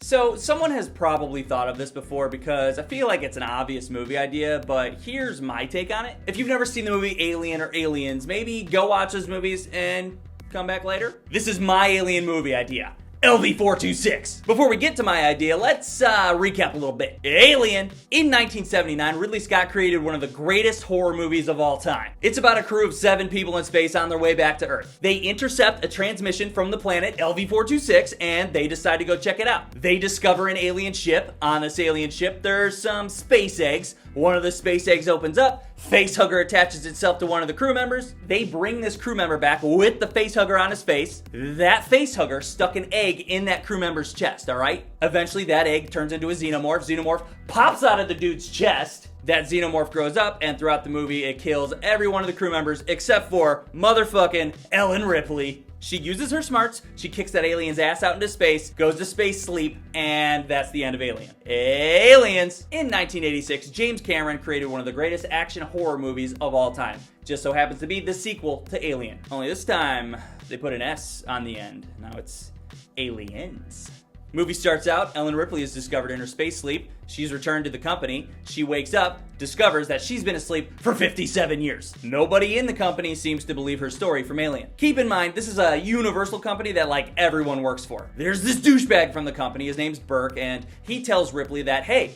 So someone has probably thought of this before because I feel like it's an obvious movie idea, but here's my take on it. If you've never seen the movie Alien or Aliens, maybe go watch those movies and come back later. This is my alien movie idea. LV-426. Before we get to my idea, let's recap a little bit. Alien. In 1979, Ridley Scott created one of the greatest horror movies of all time. It's about a crew of 7 people in space on their way back to Earth. They intercept a transmission from the planet LV-426 and they decide to go check it out. They discover an alien ship. On this alien ship, there's some space eggs. One of the space eggs opens up. Facehugger attaches itself to one of the crew members. They bring this crew member back with the facehugger on his face. That facehugger stuck an egg in that crew member's chest, alright? Eventually that egg turns into a xenomorph. Xenomorph pops out of the dude's chest. That xenomorph grows up, and throughout the movie, it kills every one of the crew members except for motherfucking Ellen Ripley. She uses her smarts, she kicks that alien's ass out into space, goes to space sleep, and that's the end of Alien. Aliens! In 1986, James Cameron created one of the greatest action horror movies of all time. Just so happens to be the sequel to Alien. Only this time, they put an S on the end. Now it's Aliens. Movie starts out, Ellen Ripley is discovered in her space sleep. She's returned to the company. She wakes up, discovers that she's been asleep for 57 years. Nobody in the company seems to believe her story from Alien. Keep in mind, this is a universal company that like everyone works for. There's this douchebag from the company, his name's Burke, and he tells Ripley that, hey,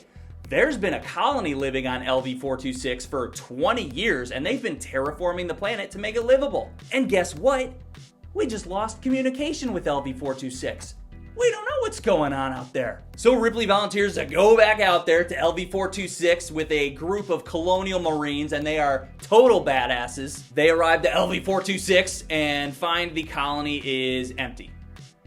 there's been a colony living on LV-426 for 20 years, and they've been terraforming the planet to make it livable. And guess what? We just lost communication with LV-426. We don't know what's going on out there. So Ripley volunteers to go back out there to LV-426 with a group of colonial marines, and they are total badasses. They arrive to LV-426 and find the colony is empty.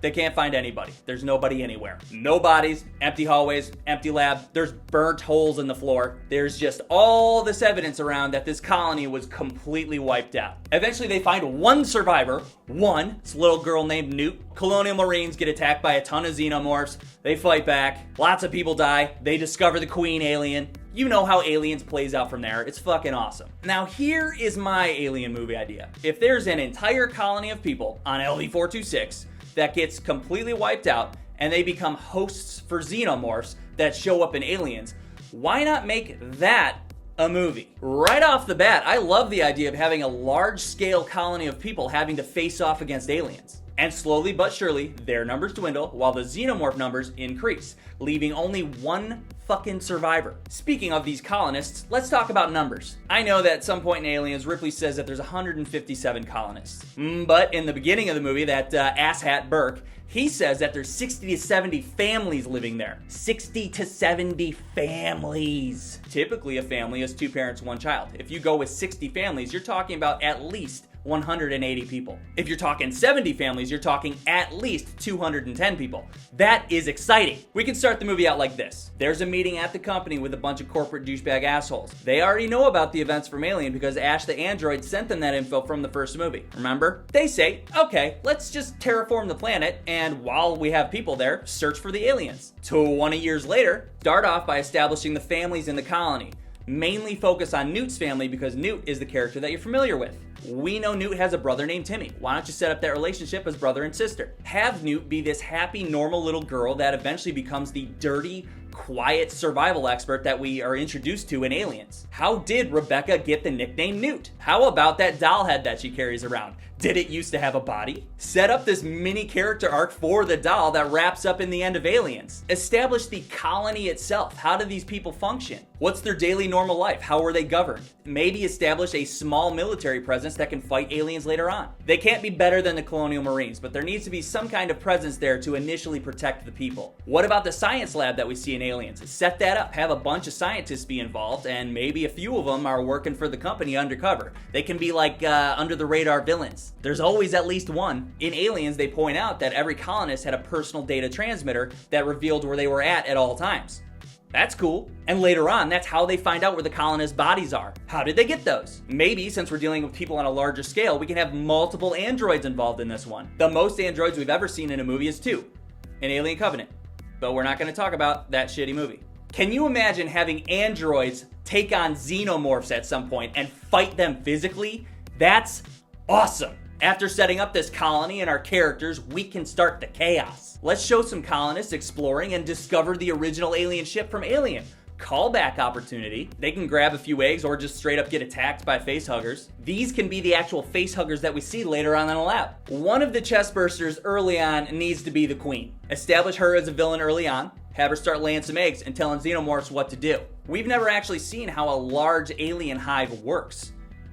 They can't find anybody. There's nobody anywhere. No bodies, empty hallways, empty lab. There's burnt holes in the floor. There's just all this evidence around that this colony was completely wiped out. Eventually they find one survivor. It's a little girl named Newt. Colonial Marines get attacked by a ton of xenomorphs. They fight back. Lots of people die. They discover the queen alien. You know how Aliens plays out from there. It's fucking awesome. Now here is my alien movie idea. If there's an entire colony of people on LV-426 that gets completely wiped out and they become hosts for xenomorphs that show up in Aliens, why not make that a movie? Right off the bat, I love the idea of having a large-scale colony of people having to face off against aliens. And slowly but surely, their numbers dwindle while the xenomorph numbers increase, leaving only one fucking survivor. Speaking of these colonists, let's talk about numbers. I know that at some point in Aliens, Ripley says that there's 157 colonists. But in the beginning of the movie, that asshat Burke, he says that there's 60 to 70 families living there. 60 to 70 families. Typically, a family is 2 parents, 1 child. If you go with 60 families, you're talking about at least 180 people. If you're talking 70 families, you're talking at least 210 people. That is exciting. We can start the movie out like this. There's a meeting at the company with a bunch of corporate douchebag assholes. They already know about the events from Alien because Ash the android sent them that info from the first movie. Remember? They say, okay, let's just terraform the planet, and while we have people there, search for the aliens. 20 years later, start off by establishing the families in the colony. Mainly focus on Newt's family because Newt is the character that you're familiar with. We know Newt has a brother named Timmy. Why don't you set up that relationship as brother and sister? Have Newt be this happy, normal little girl that eventually becomes the dirty, quiet survival expert that we are introduced to in Aliens. How did Rebecca get the nickname Newt? How about that doll head that she carries around? Did it used to have a body? Set up this mini character arc for the doll that wraps up in the end of Aliens. Establish the colony itself. How do these people function? What's their daily normal life? How are they governed? Maybe establish a small military presence that can fight aliens later on. They can't be better than the Colonial Marines, but there needs to be some kind of presence there to initially protect the people. What about the science lab that we see in Aliens? Set that up. Have a bunch of scientists be involved, and maybe a few of them are working for the company undercover. They can be like under the radar villains. There's always at least one. In Aliens, they point out that every colonist had a personal data transmitter that revealed where they were at all times. That's cool. And later on, that's how they find out where the colonists' bodies are. How did they get those? Maybe, since we're dealing with people on a larger scale, we can have multiple androids involved in this one. The most androids we've ever seen in a movie is 2, in Alien Covenant. But we're not going to talk about that shitty movie. Can you imagine having androids take on xenomorphs at some point and fight them physically? That's awesome. After setting up this colony and our characters, we can start the chaos. Let's show some colonists exploring and discover the original alien ship from Alien. Callback opportunity. They can grab a few eggs or just straight up get attacked by facehuggers. These can be the actual facehuggers that we see later on in the lab. One of the chest bursters early on needs to be the queen. Establish her as a villain early on, have her start laying some eggs and telling xenomorphs what to do. We've never actually seen how a large alien hive works.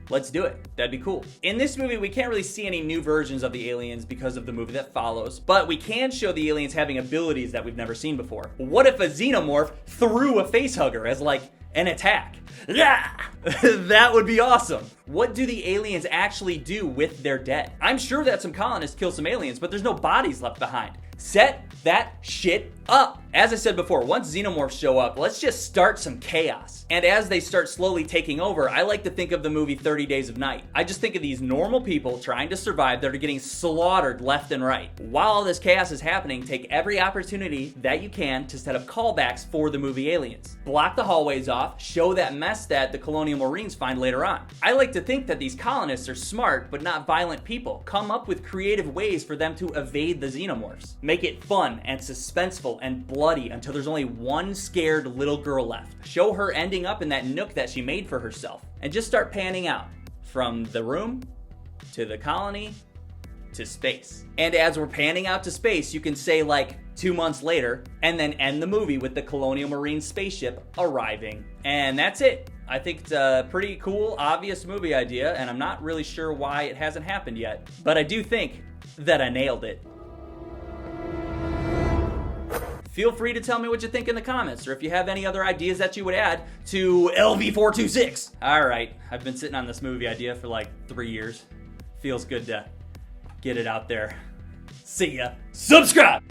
Let's do it. That'd be cool. In this movie, we can't really see any new versions of the aliens because of the movie that follows, but we can show the aliens having abilities that we've never seen before. What if a xenomorph threw a facehugger as like an attack? Yeah! That would be awesome. What do the aliens actually do with their dead? I'm sure that some colonists kill some aliens, but there's no bodies left behind. Set that shit up. As I said before, once xenomorphs show up, let's just start some chaos. And as they start slowly taking over, I like to think of the movie 30 Days of Night. I just think of these normal people trying to survive that are getting slaughtered left and right. While all this chaos is happening, take every opportunity that you can to set up callbacks for the movie Aliens. Block the hallways off, show that mess that the Colonial Marines find later on. I like to think that these colonists are smart but not violent people. Come up with creative ways for them to evade the xenomorphs. Make it fun and suspenseful and bloody until there's only one scared little girl left. Show her ending up in that nook that she made for herself. And just start panning out. From the room, to the colony, to space. And as we're panning out to space, you can say like 2 months later, and then end the movie with the Colonial Marine spaceship arriving. And that's it. I think it's a pretty cool, obvious movie idea, and I'm not really sure why it hasn't happened yet. But I do think that I nailed it. Feel free to tell me what you think in the comments, or if you have any other ideas that you would add to LV-426. Alright, I've been sitting on this movie idea for like 3 years. Feels good to get it out there. See ya. Subscribe!